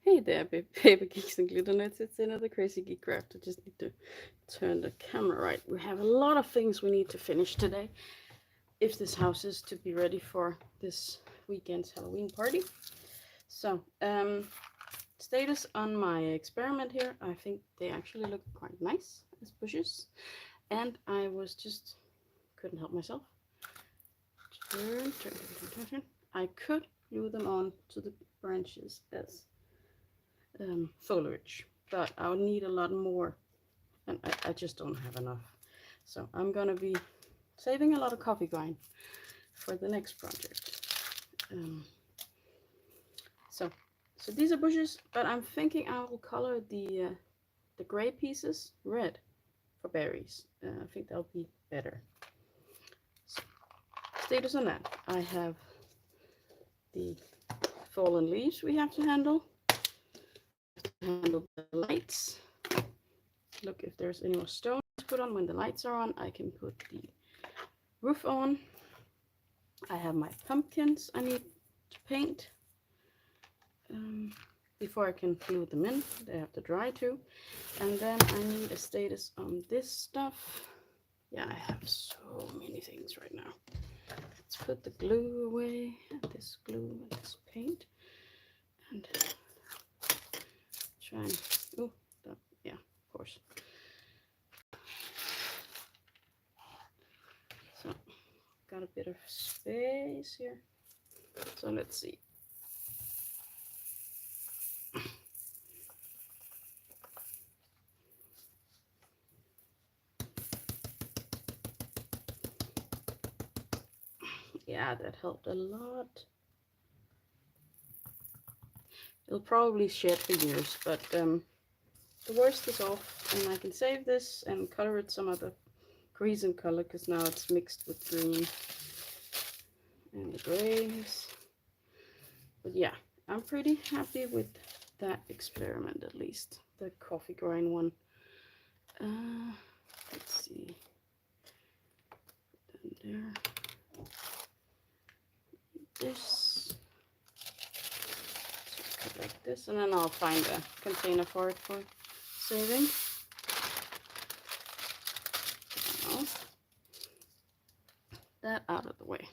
Hey there, paper geeks and glitter nuts. It's another crazy geek craft. I just need to turn the camera right. We have a lot of things we need to finish today if this house is to be ready for this weekend's Halloween party. So, status on my experiment here. I think they actually look quite nice as bushes, and I was just couldn't help myself. Turn. I could glue them on to the branches as foliage, but I'll need a lot more, and I just don't have enough. So I'm gonna be saving a lot of coffee grind for the next project. So these are bushes, but I'm thinking I will color the gray pieces red for berries. I think that'll be better. So, status on that. I have the fallen leaves we have to handle. Handle the lights. Look if there's any more stones to put on when the lights are on. I can put the roof on. I have my pumpkins I need to paint before I can glue them in. They have to dry too. And then I need a status on this stuff. Yeah, I have so many things right now. Let's put the glue away, and this glue and this paint, and try and, oh, yeah, of course. So, got a bit of space here. So let's see. Yeah, that helped a lot. It'll probably shed for years, but the worst is off, and I can save this and color it some other greasen color, because now it's mixed with green and the grays. But yeah, I'm pretty happy with that experiment, at least the coffee grind one. Let's see. Put that in there. This. Cut like this, and then I'll find a container for it for saving. Now, that out of the way.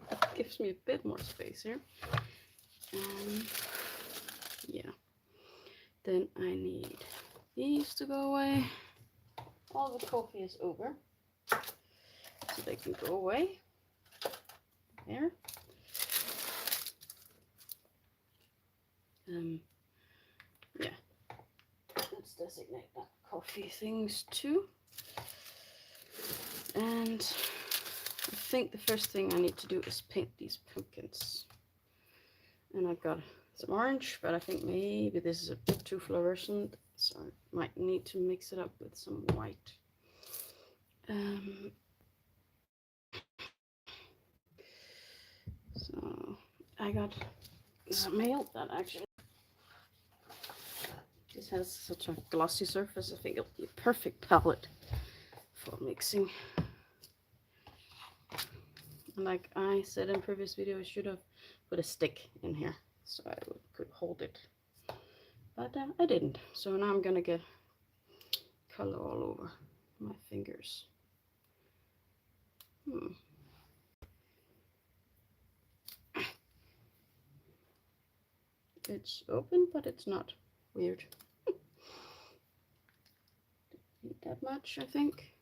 That gives me a bit more space here. And yeah, then I need these to go away. All the coffee is over, so they can go away. There. Yeah, let's designate that coffee things too. And I think the first thing I need to do is paint these pumpkins. And I've got some orange, but I think maybe this is a bit too fluorescent, so I might need to mix it up with some white. So I got some mail that actually, this has such a glossy surface. I think it'll be a perfect palette for mixing. And like I said in previous video, I should have put a stick in here so I could hold it, but I didn't. So now I'm gonna get color all over my fingers. It's open, but it's not. Weird. Didn't need that much, I think.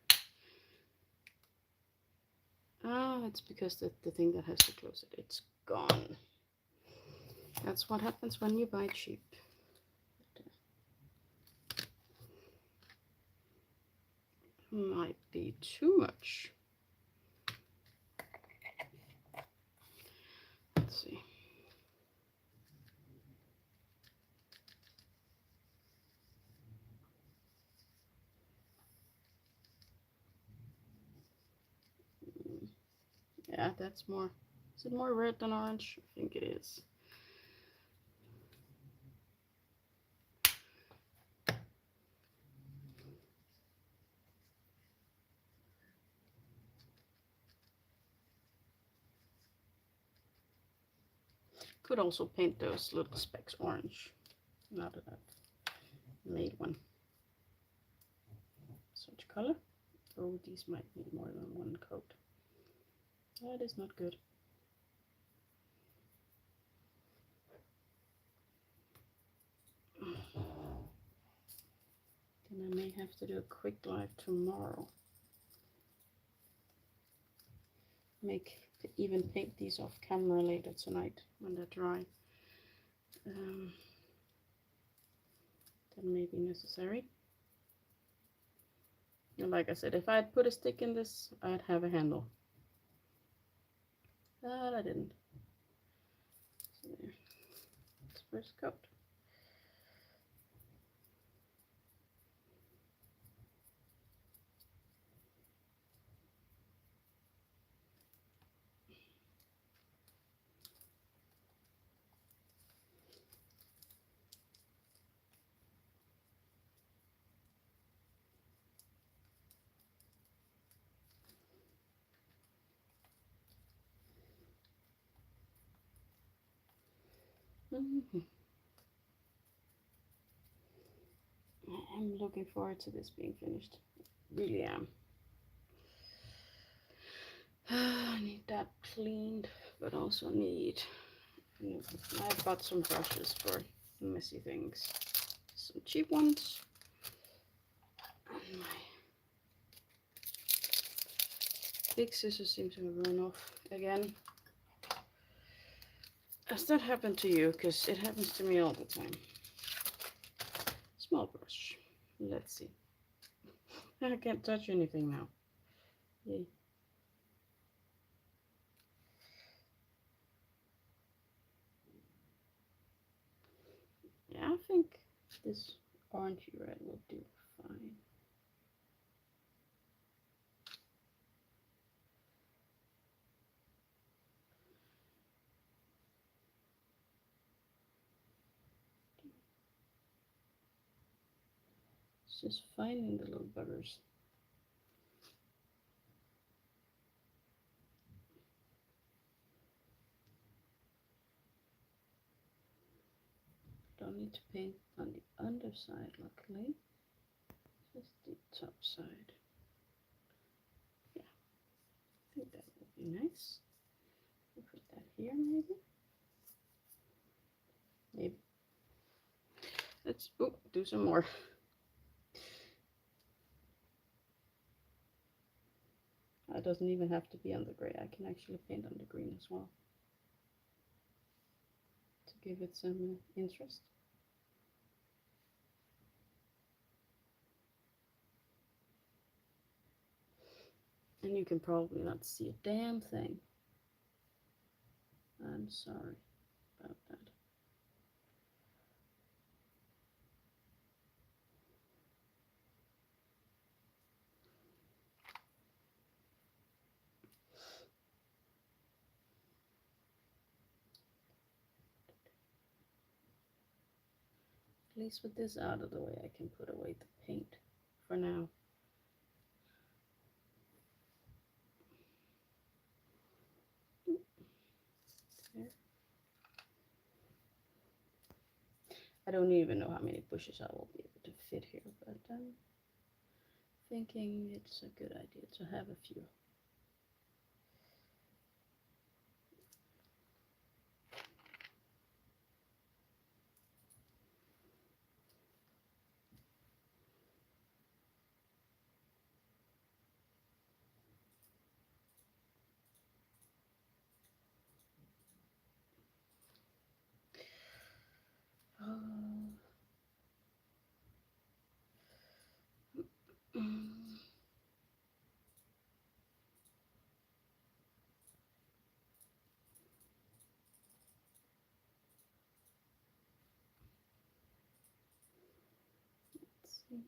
Oh, it's because the thing that has to close it, it's gone. That's what happens when you buy cheap. Might be too much. Let's see. Yeah, that's more. Is it more red than orange? I think it is. could also paint those little specks orange. Now that I've made one. Switch color. Oh, these might need more than one coat. That is not good. Then I may have to do a quick live tomorrow. Even paint these off camera later tonight when they're dry. That may be necessary. And like I said, if I had put a stick in this, I'd have a handle. But I didn't. So there. It's first coat. I'm looking forward to this being finished. Really am. I need that cleaned, but also need. I've got some brushes for messy things. Some cheap ones. And my big scissors seem to have run off again. Has that happened to you? Because it happens to me all the time. Small brush. Let's see. I can't touch anything now. Yay. Yeah, I think this orangey red will do fine. It's just finding the little buggers. Don't need to paint on the underside, luckily. Just the top side. Yeah, I think that would be nice. We'll put that here, maybe. Maybe. Let's do some more. It doesn't even have to be on the gray. I can actually paint on the green as well to give it some interest. And you can probably not see a damn thing. I'm sorry about that. At least with this out of the way, I can put away the paint for now. There. I don't even know how many bushes I will be able to fit here, but I'm thinking it's a good idea to have a few. Let's see.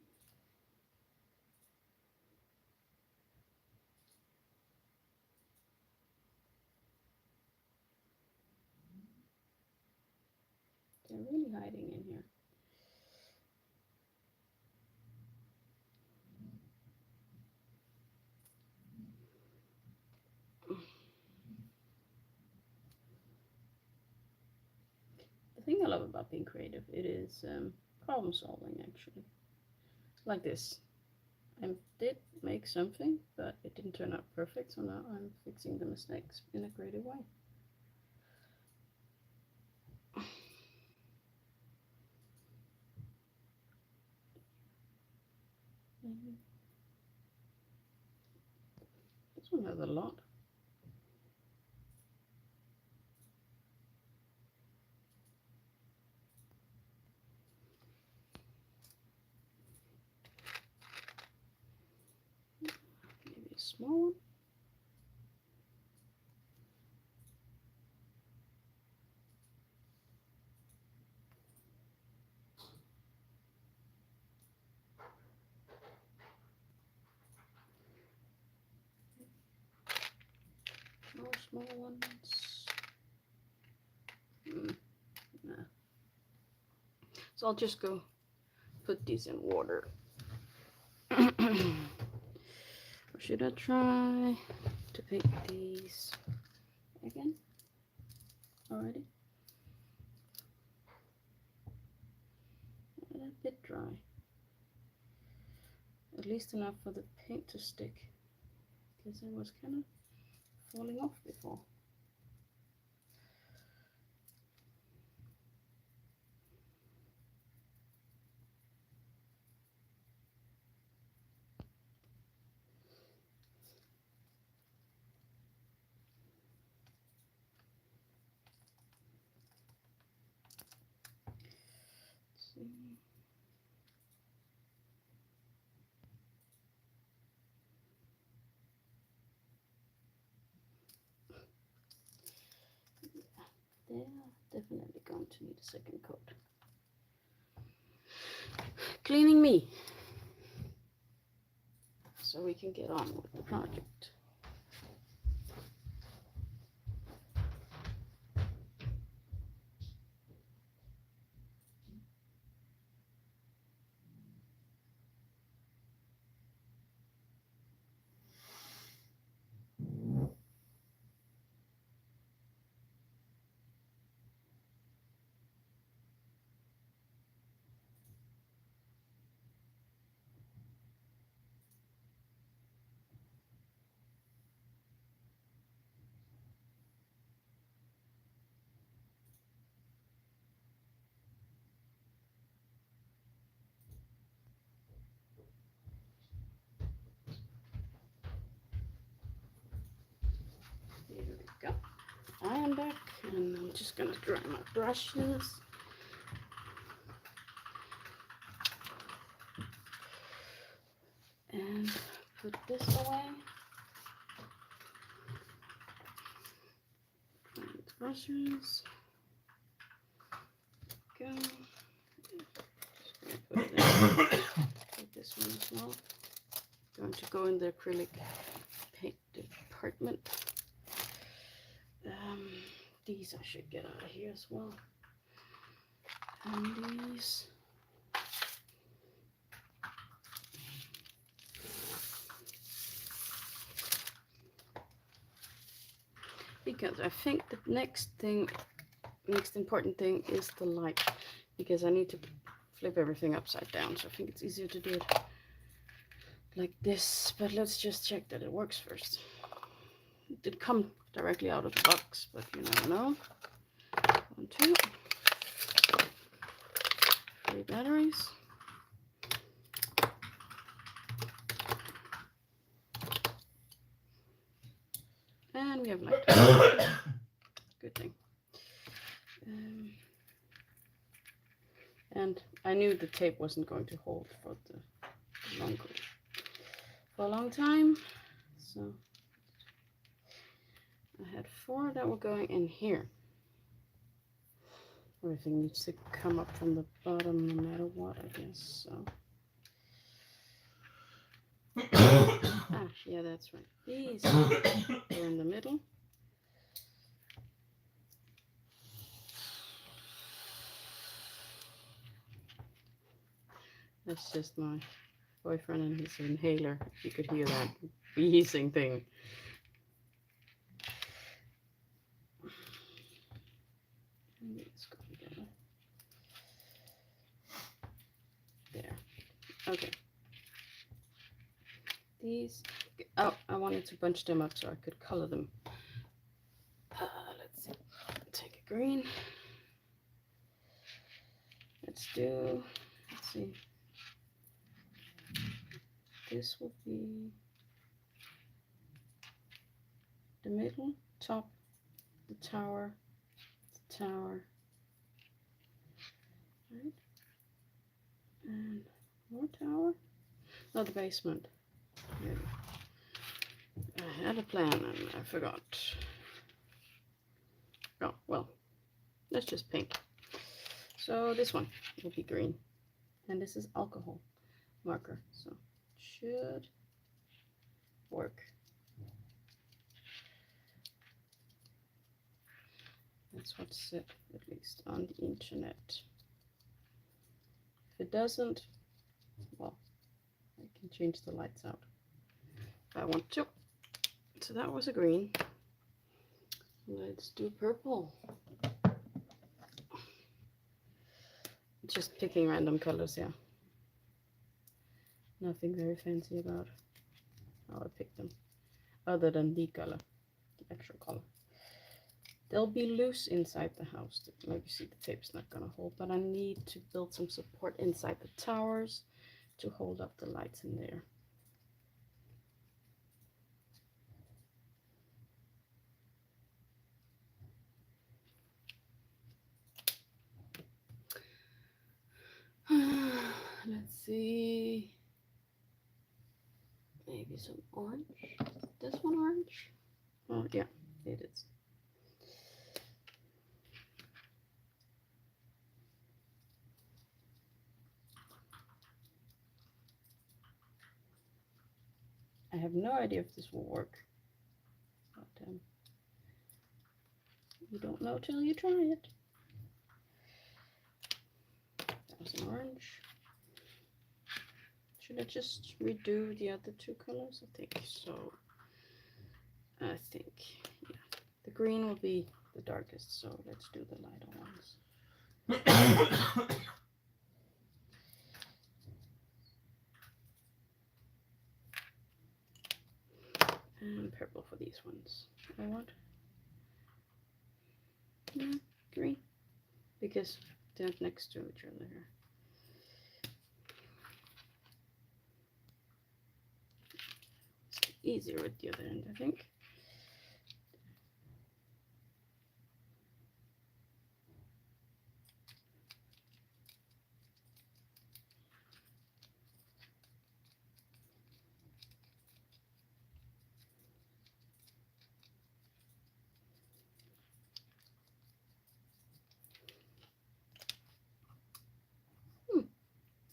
They're really hiding in here. The thing I love about being creative, it is problem solving actually. Like this. I did make something, but it didn't turn out perfect, so now I'm fixing the mistakes in a creative way. This one has a lot. Maybe a small one. More small ones. Nah. So I'll just go put these in water. Or should I try to paint these again already? A bit dry. At least enough for the paint to stick, because it was kind of falling off before. Let's see. They're definitely going to need a second coat. Cleaning me, so we can get on with the project. Here we go. I am back, and I'm just gonna dry my brushes. And put this away. And brushes. Go. Just gonna put this one as well. Going to go in the acrylic paint department. These I should get out of here as well. And these. Because I think the next important thing is the light, because I need to flip everything upside down, so I think it's easier to do it like this. But let's just check that it works first. It did come directly out of the box, but you never know. 1, 2, 3 batteries. And we have light. Good thing. And I knew the tape wasn't going to hold for a long time, so I had 4 that were going in here. Everything needs to come up from the bottom no matter what, I guess. So yeah, that's right. These go in the middle. That's just my boyfriend and his inhaler. If you could hear that wheezing thing. And Maybe it's going together. There. Okay. These. Oh, I wanted to bunch them up so I could color them. Let's see. Take a green. Let's see. This will be the middle, top, the tower, right? And more tower. No, the basement. Maybe. I had a plan and I forgot. Oh, well, let's just paint. So this one will be green. And this is alcohol marker. So it should work. That's what's said, at least on the internet. If it doesn't, well, I can change the lights out if I want to. So that was a green. Let's do purple. Just picking random colors, yeah. Nothing very fancy about how I picked them, other than the color, the actual color. They'll be loose inside the house. Like you see, the tape's not gonna hold, but I need to build some support inside the towers to hold up the lights in there. Let's see. Maybe some orange. This one orange? Oh, yeah, it is. I have no idea if this will work. But, you don't know till you try it. That was an orange. Should I just redo the other two colors? I think so. I think, yeah. The green will be the darkest, so let's do the lighter ones. And purple for these ones. I want green because they're next to each other here. It's easier with the other end, I think.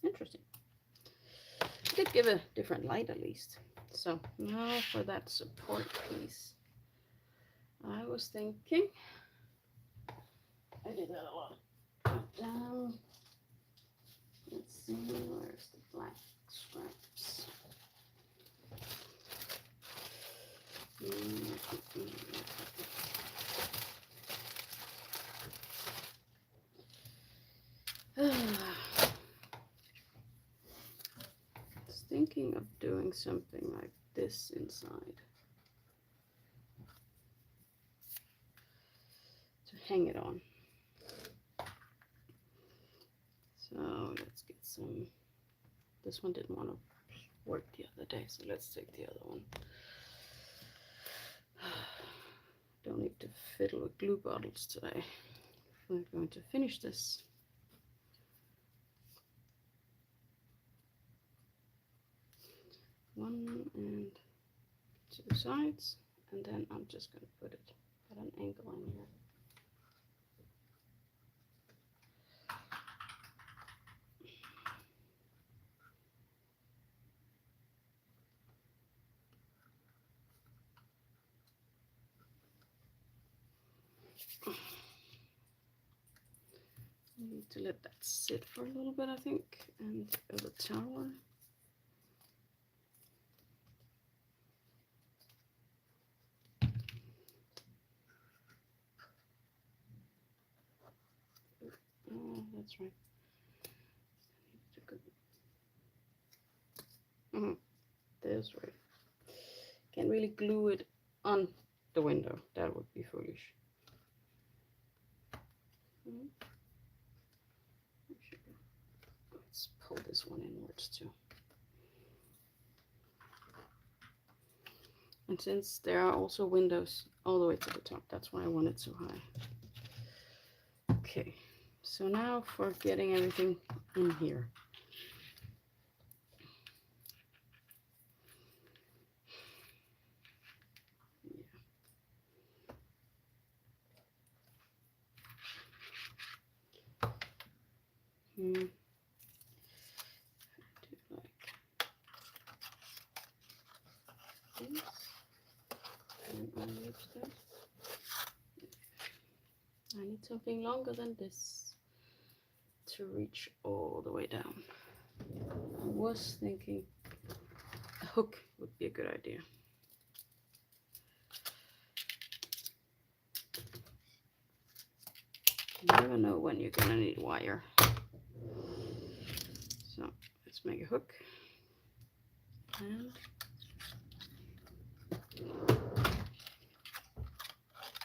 Interesting. I did give a different light at least. So now for that support piece, I was thinking, I did that a lot. Let's see, where's the black scraps? Thinking of doing something like this inside to hang it on. So let's get some. This one didn't want to work the other day, so let's take the other one. Don't need to fiddle with glue bottles today. We're going to finish this. One and two sides, and then I'm just going to put it at an angle in here. I need to let that sit for a little bit, I think, and go the tower. that's right. This way. Can't really glue it on the window. That would be foolish. Let's pull this one inwards too. And since there are also windows all the way to the top, that's why I want it so high. Okay, so now for getting everything in here. Yeah. I need something longer than this to reach all the way down. I was thinking a hook would be a good idea. You never know when you're gonna need wire. So let's make a hook. And let's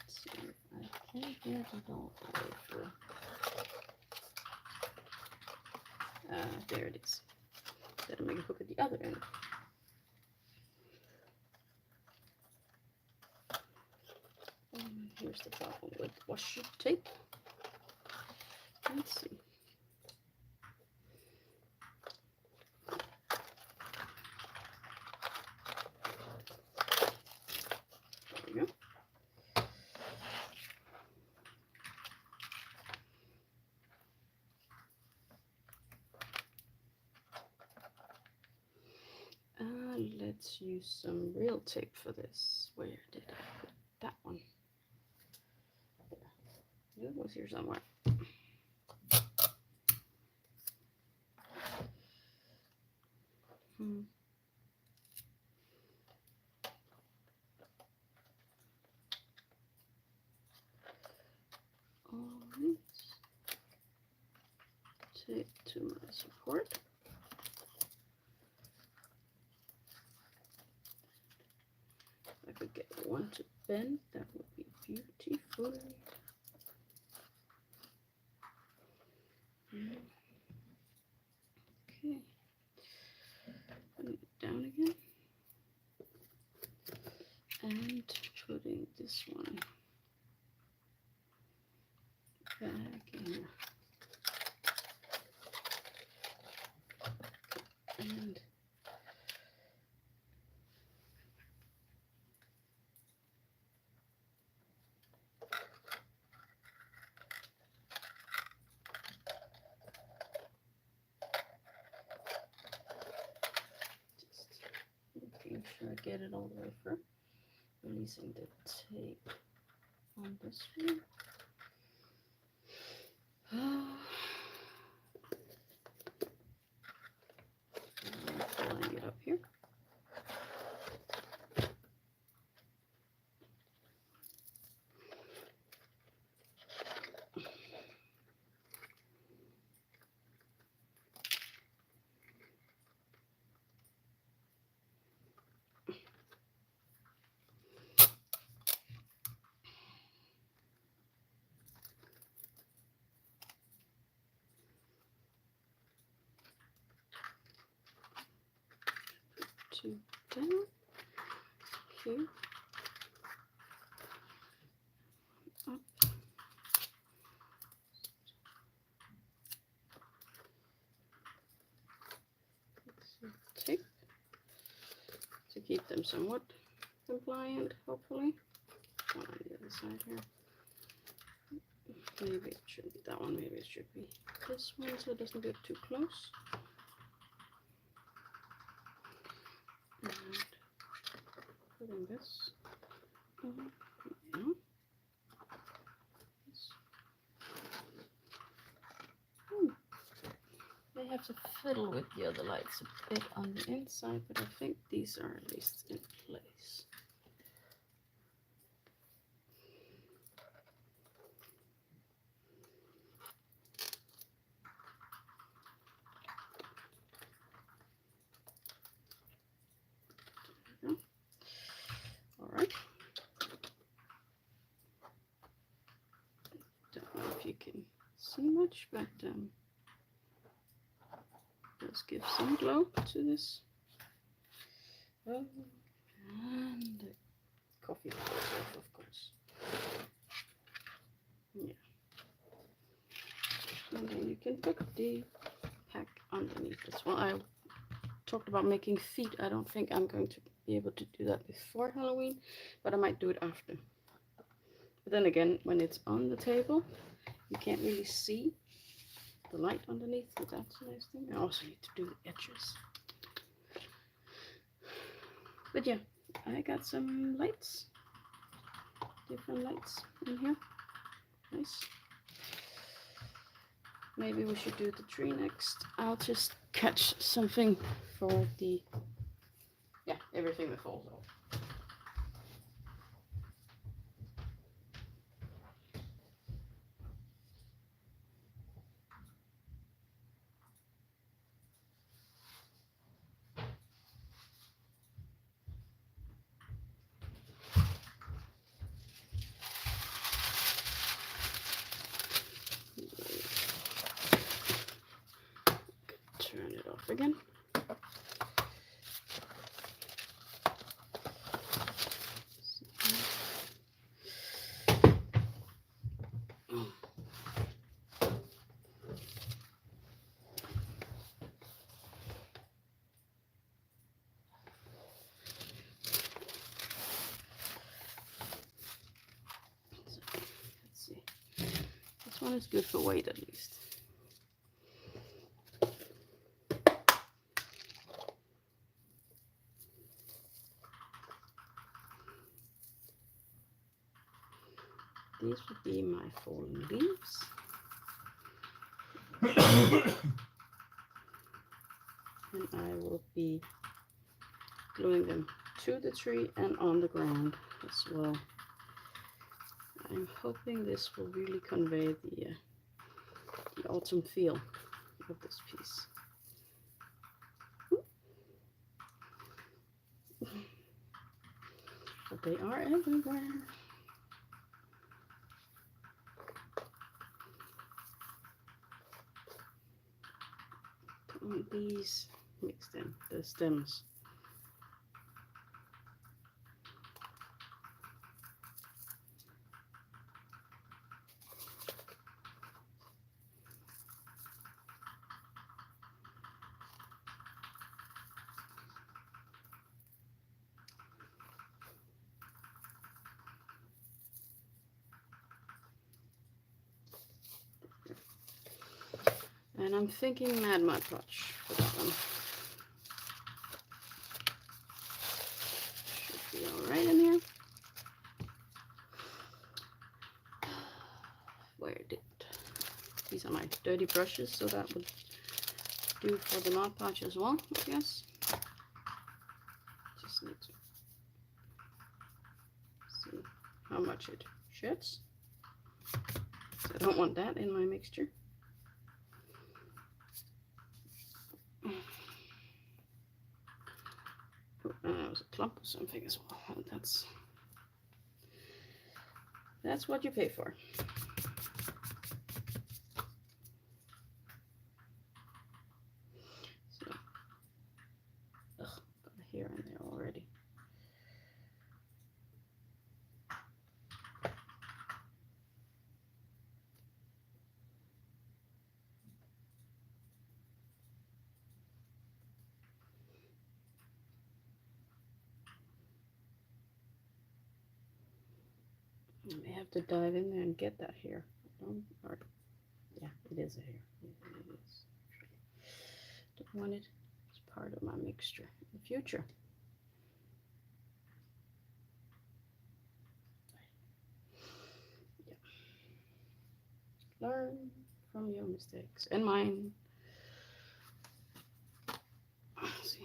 see if I can get it all the way through. There it is. Gotta make a hook at the other end. And here's the problem with washi tape. Let's see. There we go. Let's use some real tape for this. Where did I put that one? There. It was here somewhere. All this tape to my support. If I could get one to bend, that would be beautiful. Okay, putting it down again and putting this one back in here. And making sure I get it all the way through. Releasing the tape on this one. Pulling it up here. Two down here, up, tape to keep them somewhat compliant, hopefully. One on the other side here. Maybe it shouldn't be that one, maybe it should be this one so it doesn't get too close. And putting this on here. They have to fiddle with the other lights a bit on the inside, but I think these are at least in place. can see much, but let's give some glow to this. Oh, and the coffee falls off, of course. Yeah. And then you can put the pack underneath as well. I talked about making feet. I don't think I'm going to be able to do that before Halloween, but I might do it after. But then again, when it's on the table, you can't really see the light underneath, so that's a nice thing. I also need to do the edges. But yeah, I got some lights, different lights in here. Nice. Maybe we should do the tree next. I'll just catch something for the, yeah, everything that falls off. Turn it off again. Let's see. This one is good for weight at least. These would be my fallen leaves. And I will be gluing them to the tree and on the ground as well. I'm hoping this will really convey the autumn feel of this piece. But they are everywhere. Don't want these mixed in, the stems. And I'm thinking Mad Touch for that one. Should be alright in here. Where did... These are my dirty brushes, so that would do for the Mod Podge as well, I guess. Just need to see how much it sheds. So I don't want that in my mixture. That was a clump or something as well. That's what you pay for. So, got a hair in there already. I may have to dive in there and get that hair. Or, yeah, it is a hair. It is. Don't want it as part of my mixture in the future. Yeah. Learn from your mistakes and mine. Let's see.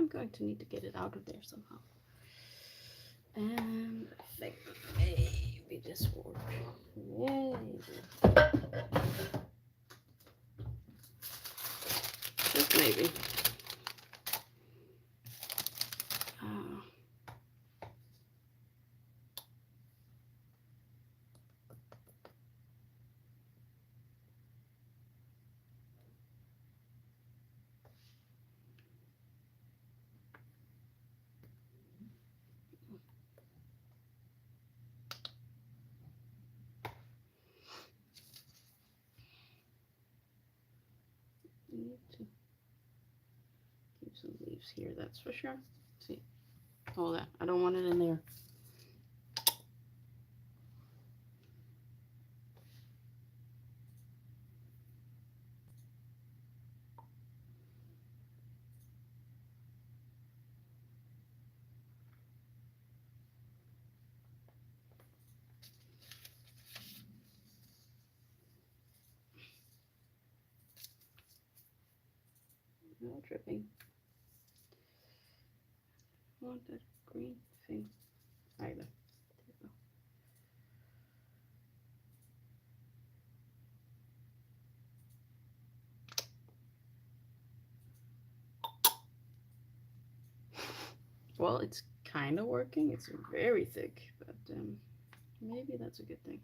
I'm going to need to get it out of there somehow. And I think maybe this will work. Yay. Just maybe. Need to keep some leaves here, that's for sure. See, all that. I don't want it in there. No dripping. I want that green thing either. There you go. Well, it's kind of working. It's very thick, but maybe that's a good thing.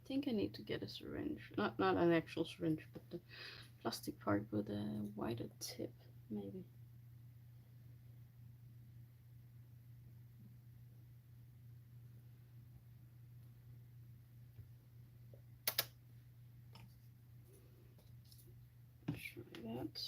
I think I need to get a syringe, not an actual syringe, but the plastic part with a wider tip, maybe. Try that.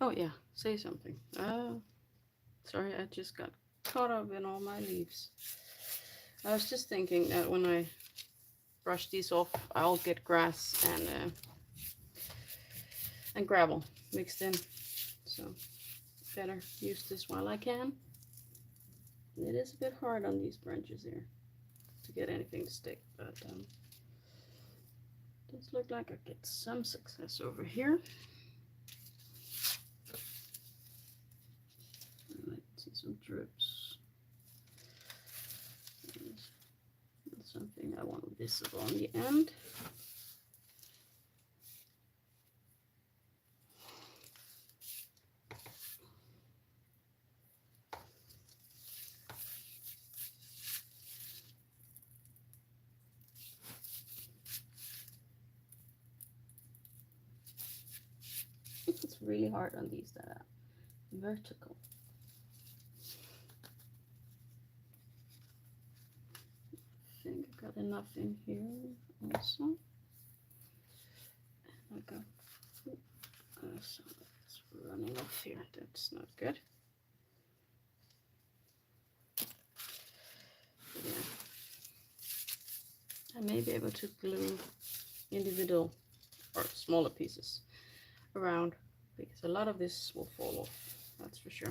Oh yeah, say something. Sorry, I just got caught up in all my leaves. I was just thinking that when I brush these off, I'll get grass and gravel mixed in. So better use this while I can. It is a bit hard on these branches here to get anything to stick, but does look like I get some success over here. Let's see some drips. That's something I want visible on the end. really hard on these that are vertical. I think I got enough in here also. And I got so it's running off here. That's not good. But yeah, I may be able to glue individual or smaller pieces around, because a lot of this will fall off, that's for sure.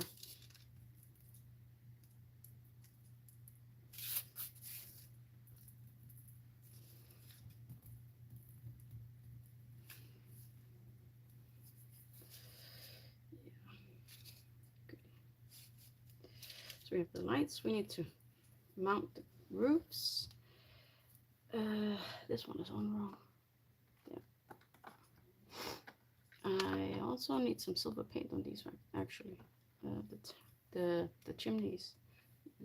Yeah. Good. So we have the lights. We need to mount the roofs. This one is on wrong. I also need some silver paint on these, actually. The chimneys,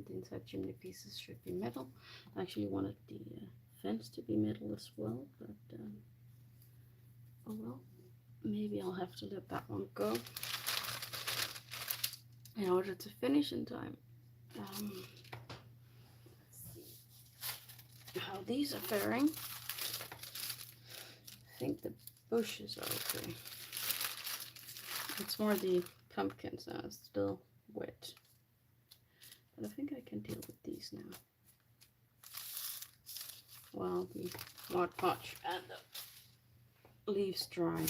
the inside chimney pieces should be metal. I actually wanted the fence to be metal as well, but oh well, maybe I'll have to let that one go in order to finish in time. Let's see how these are faring. I think the bushes are okay. It's more the pumpkins that are still wet. But I think I can deal with these now. While the Mod Podge and the leaves dry.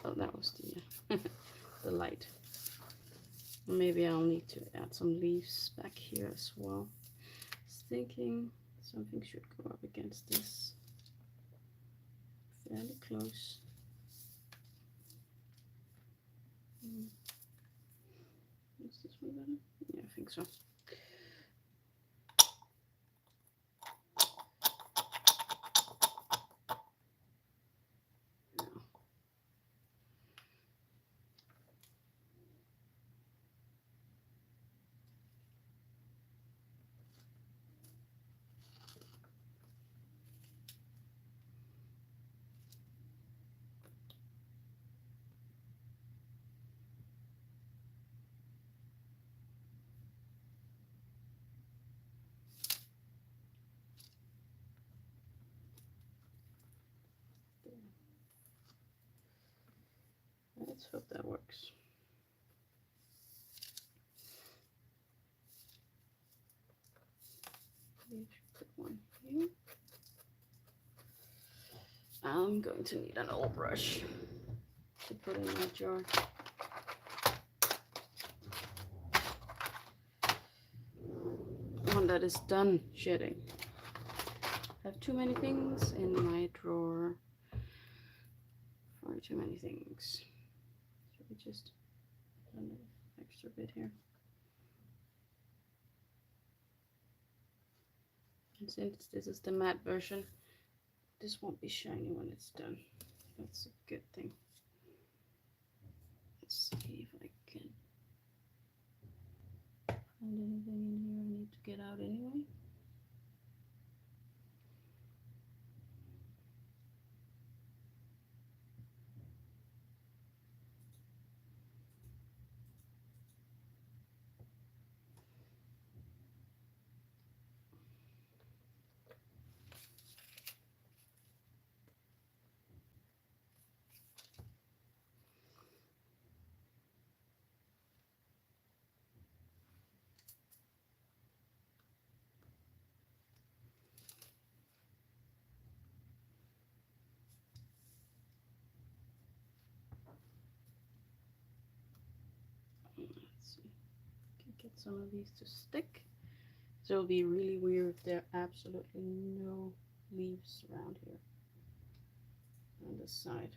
Oh, that was the, the light. Maybe I'll need to add some leaves back here as well. I was thinking something should go up against this. Fairly close. Is this one better? Yeah, I think so. Let's hope that works. Put one here. I'm going to need an old brush to put in my jar. One that is done shedding. I have too many things in my drawer. Far too many things. Should we just add an extra bit here? And since this is the matte version, this won't be shiny when it's done. That's a good thing. Let's see if I can find anything in here I need to get out anyway. Let's see. Can get some of these to stick. So it'll be really weird if there are absolutely no leaves around here on this side.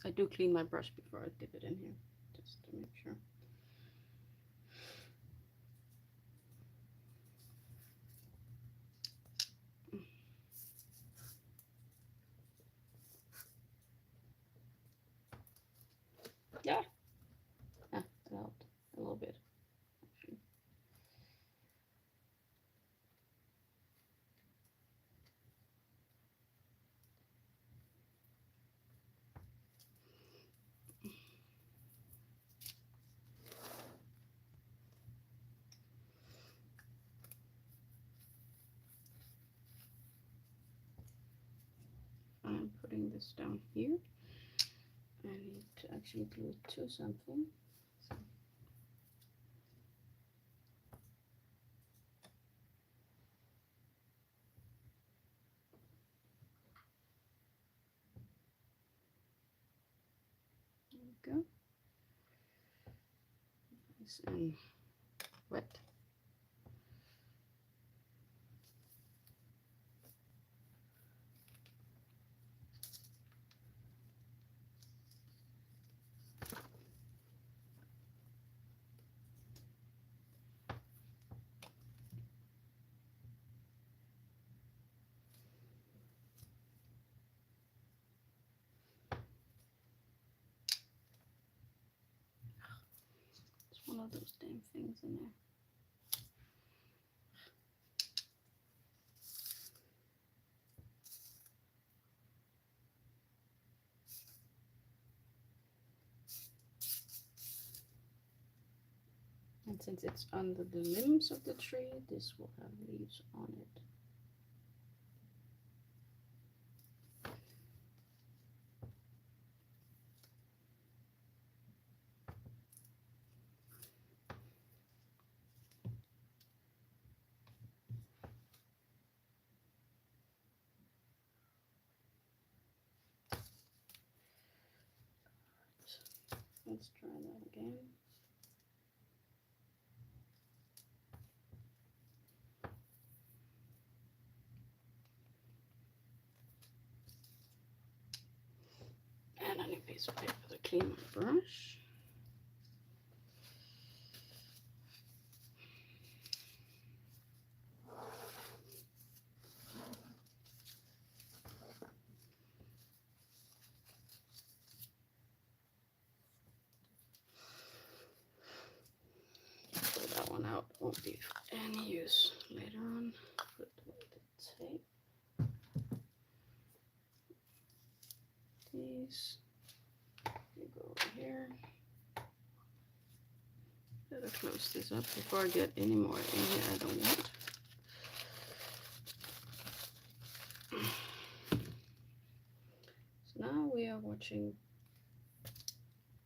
I do clean my brush before I dip it in here to just to make sure. Yeah, that helped a little bit. Actually. I'm putting this down here. I need to actually glue it to something. So. There we go. Nice and wet. It's one of those damn things in there. And since it's under the limbs of the tree, this will have leaves on it. Let's try that again. And I need a piece of paper to clean my brush. Pull that one out, won't be of any use later on. Put away the tape. These. You go over here. Better close this up before I get any more in here I don't want. So now we are watching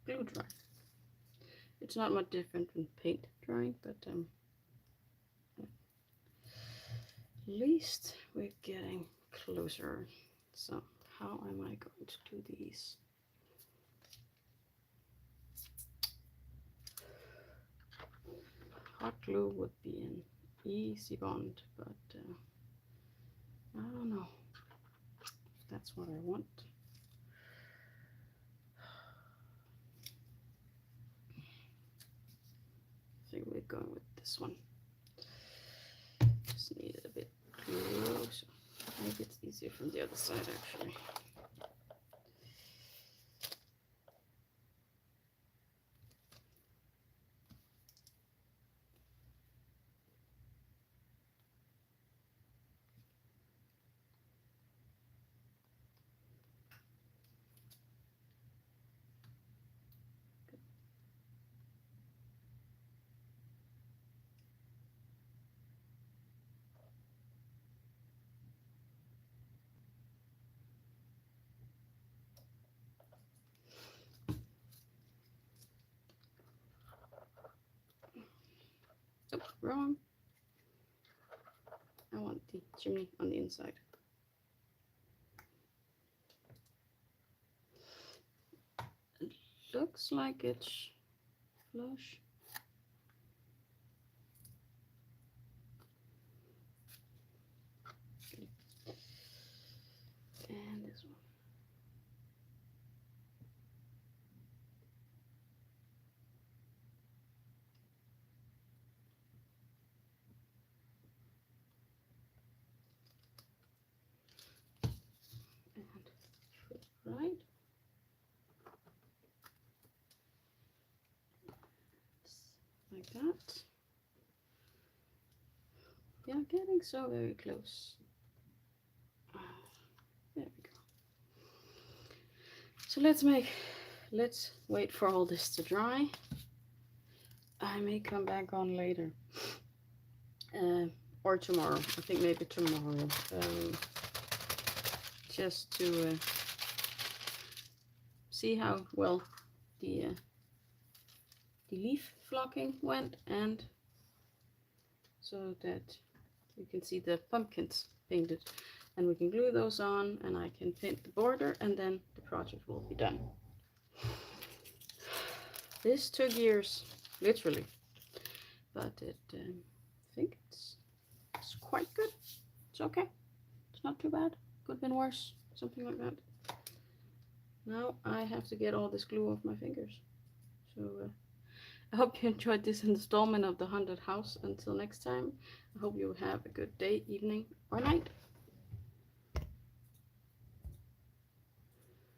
glue dry. It's not much different from paint drying, but at least we're getting closer. So how am I going to do these? Hot glue would be an easy bond, but I don't know if that's what I want. I think we're going with this one. Just need it a bit closer. Maybe it's easier from the other side actually. Oh, wrong. I want the chimney on the inside. It looks like it's flush. And this one. side. Like that. We are getting so very close. There we go. So let's wait for all this to dry. I may come back on later. Or tomorrow. I think maybe tomorrow. Just to see how well the leaf flocking went, and so that you can see the pumpkins painted, and we can glue those on, and I can paint the border, and then the project will be done. This took years, literally, but I think it's quite good. It's okay. It's not too bad. Could have been worse, something like that. Now I have to get all this glue off my fingers. So I hope you enjoyed this installment of the Haunted House. Until next time, I hope you have a good day, evening, or night.